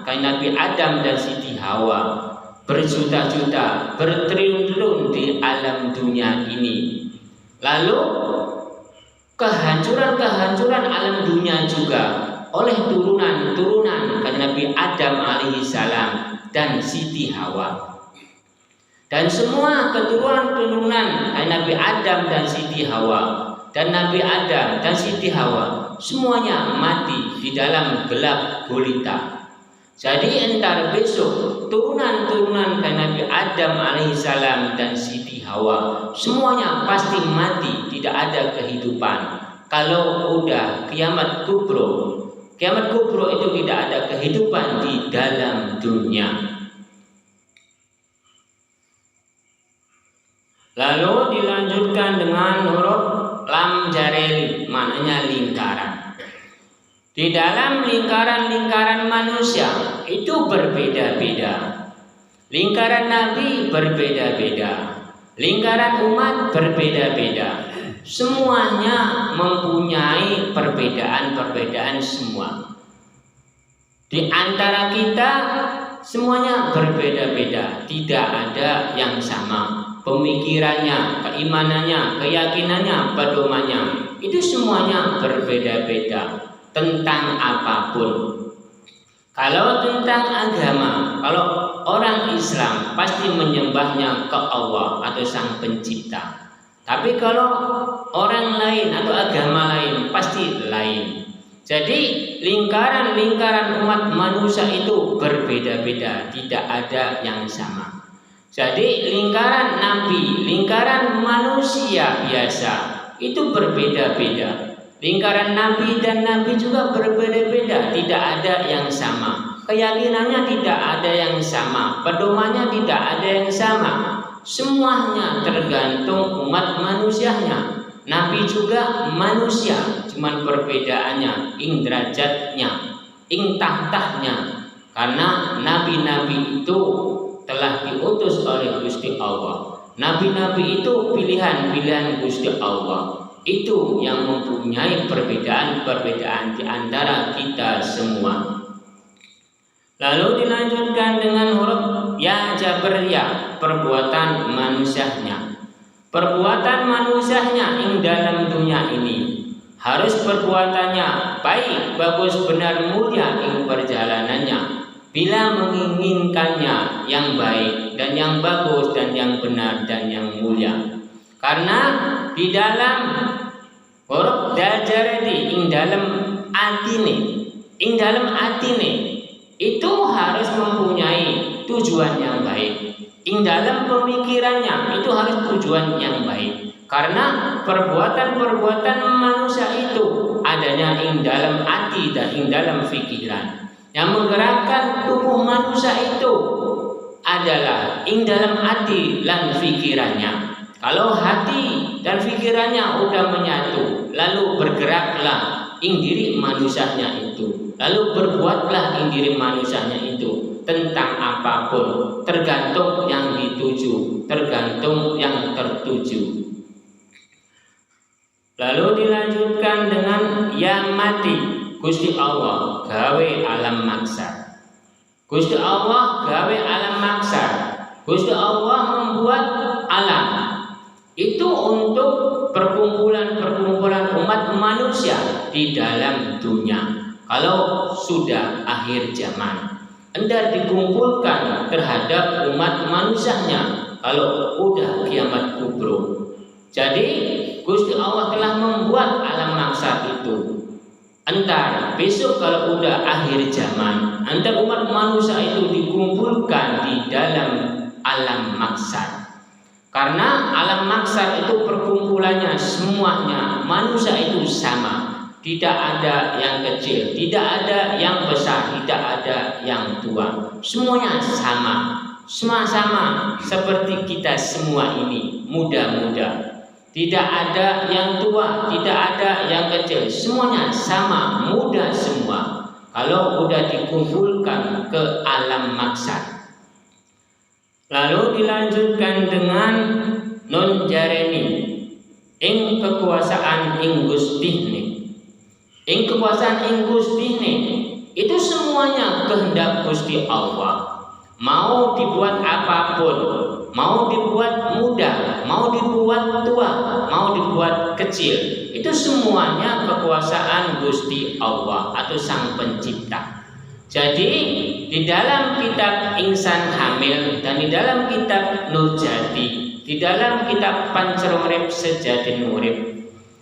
kanjeng Nabi Adam dan Siti Hawa berjuta-juta, bertriliun-triliun di alam dunia ini. Lalu kehancuran alam dunia juga oleh turunan kanjeng Nabi Adam alaihissalam dan Siti Hawa. Dan semua keturunan-keturunan Nabi Adam dan Siti Hawa, dan Nabi Adam dan Siti Hawa semuanya mati di dalam gelap gulita. Jadi entar besok turunan-turunan Nabi Adam alaihissalam dan Siti Hawa semuanya pasti mati, tidak ada kehidupan. Kalau udah kiamat kubro itu tidak ada kehidupan di dalam dunia. Lalu dilanjutkan dengan huruf lam jareli, maknanya lingkaran. Di dalam lingkaran-lingkaran manusia itu berbeda-beda. Lingkaran Nabi berbeda-beda. Lingkaran umat berbeda-beda. Semuanya mempunyai perbedaan-perbedaan semua. Di antara kita semuanya berbeda-beda, tidak ada yang sama. Pemikirannya, keimanannya, keyakinannya, pedomannya, itu semuanya berbeda-beda tentang apapun. Kalau tentang agama, kalau orang Islam pasti menyembahnya ke Allah atau Sang Pencipta. Tapi kalau orang lain atau agama lain pasti lain. Jadi lingkaran-lingkaran umat manusia itu berbeda-beda, tidak ada yang sama. Jadi lingkaran Nabi, lingkaran manusia biasa itu berbeda-beda. Lingkaran Nabi dan Nabi juga berbeda-beda, tidak ada yang sama. Keyakinannya tidak ada yang sama, pedomannya tidak ada yang sama. Semuanya tergantung umat manusianya. Nabi juga manusia, cuman perbedaannya ing derajatnya, ing tahtahnya. Karena nabi-nabi itu telah diutus oleh Gusti Allah. Nabi-nabi itu pilihan-pilihan Gusti Allah. Itu yang mempunyai perbedaan-perbedaan di antara kita semua. Lalu dilanjutkan dengan huruf ya jabariyah, perbuatan manusianya. Perbuatan manusianya ing dalam dunia ini harus perbuatannya baik, bagus, benar, mulia ing perjalanannya. Bila menginginkannya yang baik dan yang bagus dan yang benar dan yang mulia. Karena di dalam huruf dajarati ing dalam atine itu harus mempunyai tujuan yang baik. Ing dalam pemikirannya itu harus tujuan yang baik. Karena perbuatan-perbuatan manusia itu adanya ing dalam hati dan ing dalam pikiran. Yang menggerakkan tubuh manusia itu adalah ing dalam hati dan pikirannya. Kalau hati dan pikirannya udah menyatu, lalu bergeraklah ing diri manusianya itu, lalu berbuatlah ing diri manusianya itu tentang apapun, tergantung yang dituju, tergantung yang tertuju. Lalu dilanjutkan dengan yang mati. Gusti Allah gawe alam maksar. Gusti Allah gawe alam maksar. Gusti Allah membuat alam itu untuk perkumpulan-perkumpulan umat manusia di dalam dunia. Kalau sudah akhir zaman, hendak dikumpulkan terhadap umat manusianya. Kalau udah kiamat kubro. Jadi Gusti Allah telah membuat alam maksar itu. Entar besok kalau udah akhir zaman, entar umat manusia itu dikumpulkan di dalam alam maksar. Karena alam maksar itu perkumpulannya semuanya manusia itu sama. Tidak ada yang kecil, tidak ada yang besar, tidak ada yang tua. Semuanya sama. Sama-sama seperti kita semua ini, muda-muda. Tidak ada yang tua, tidak ada yang kecil, semuanya sama, muda semua. Kalau udah dikumpulkan ke alam maksar. Lalu dilanjutkan dengan nun jareni, ing kekuasaan ing gustihne. Ing kekuasaan ing gustihne itu semuanya kehendak Gusti Allah. Mau dibuat apapun, mau dibuat muda, mau dibuat tua, mau dibuat kecil, itu semuanya kekuasaan Gusti Allah atau Sang Pencipta. Jadi di dalam kitab Insan Hamil dan di dalam kitab Nurjati, di dalam kitab Pancerurip Sejati Nurip,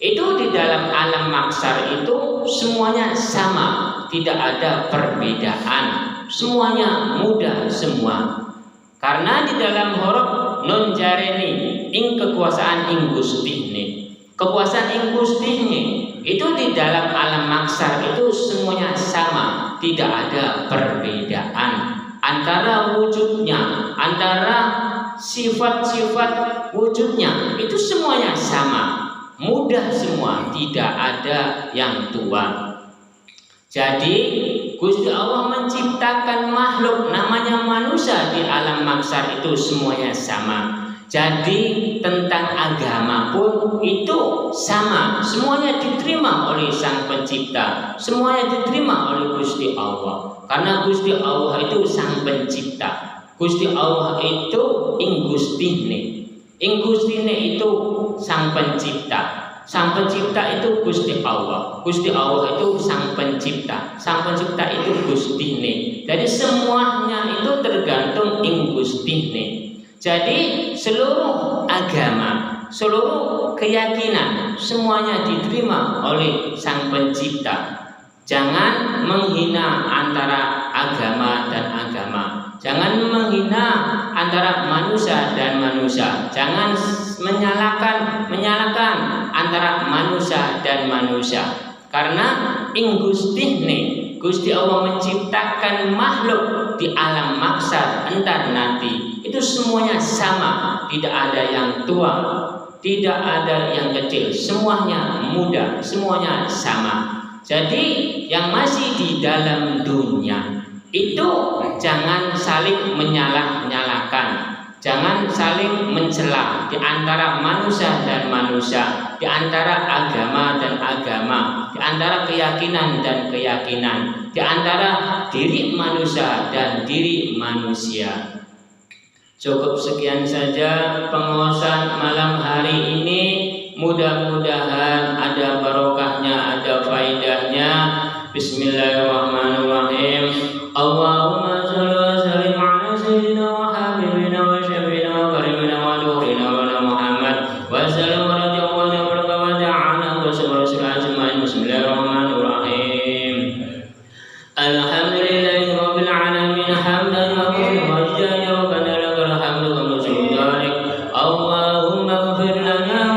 itu di dalam alam maksar itu semuanya sama, tidak ada perbedaan, semuanya mudah semua. Karena di dalam huruf nun jareni ing kekuasaan ing gustihne, kekuasaan ing gustihne itu di dalam alam maksar itu semuanya sama, tidak ada perbedaan antara wujudnya, antara sifat-sifat wujudnya, itu semuanya sama, mudah semua, tidak ada yang tua. Jadi Gusti Allah menciptakan makhluk namanya manusia di alam maksar itu semuanya sama. Jadi tentang agama pun itu sama, semuanya diterima oleh Sang Pencipta, semuanya diterima oleh Gusti Allah. Karena Gusti Allah itu Sang Pencipta, Gusti Allah itu ing gustihne, ing gustihne itu Sang Pencipta. Sang Pencipta itu Gusti Allah, Gusti Allah itu Sang Pencipta, Sang Pencipta itu Gustine. Jadi semuanya itu tergantung ing Gustine. Jadi seluruh agama, seluruh keyakinan semuanya diterima oleh Sang Pencipta. Jangan menghina antara agama dan agama, jangan menghina antara manusia dan manusia, jangan menyalahkan antara manusia dan manusia. Karena ing gustihne, Gusti Allah menciptakan makhluk di alam maksar entar nanti itu semuanya sama, tidak ada yang tua, tidak ada yang kecil, semuanya muda, semuanya sama. Jadi yang masih di dalam dunia itu jangan saling menyalah-nyalahkan, jangan saling mencela di antara manusia dan manusia, di antara agama dan agama, di antara keyakinan dan keyakinan, di antara diri manusia dan diri manusia. Cukup sekian saja pengawasan malam hari ini. Mudah-mudahan ada barokahnya, ada faedahnya. Bismillahirrahmanirrahim. Allahumma shalli wa sallim ala sayyidina wa habibina wa syafiina wa karimina wa nurina wa Muhammad wa sallam wa radiyallahu wa baraka wa ta'ala wa sallallahu ajma'in. Bismillahirrahmanirrahim. Alhamdulillahi rabbil alamin hamdan wa majdan ya rabbana lakal hamdu kama sudalik. Allahumma ighfir lana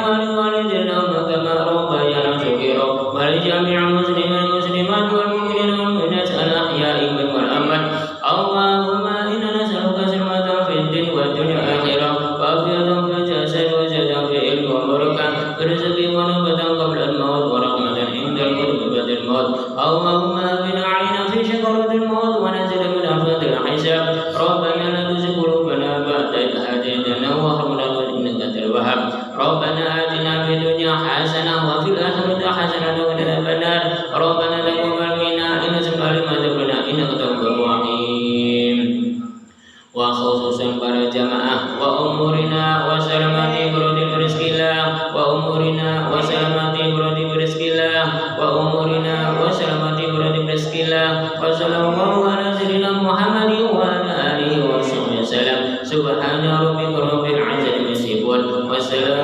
ولجميع المسلمين والمسلمات والمؤمنين والمؤمنات الأحياء والأموات. اللهم إنا نسألك سلامة في الدين والدنيا والآخرة، وعافية في الجسد وزيادة في العلم وبركة في الرزق ونبة قبل الموت ورحمة عند الموت وبعد الموت. اللهم أبنا علينا في شكرة الموت ونزل من أرض الحساب. ربنا لا تزغ قلوبنا بعد إذ هديتنا وهب لنا إنك أنت الوهاب. ربنا آتنا في الدنيا حسنة وفي الآخرة حسنة وقنا عذاب النار. ربنا تقبل منا إنك لما تقبلنا إنك تواب رحيم. وخصوصا para jamaah wa umurina wa salamati berodi berizkillah, wa umurina wa salamati berodi berizkillah, wa umurina wa salamati berodi berizkillah. Wa sallallahu ala sayyidina Muhammadin wa ala alihi wa sahbihi wasallam. Subhana rabbika rabbil izzati amma yasifun. Wassalam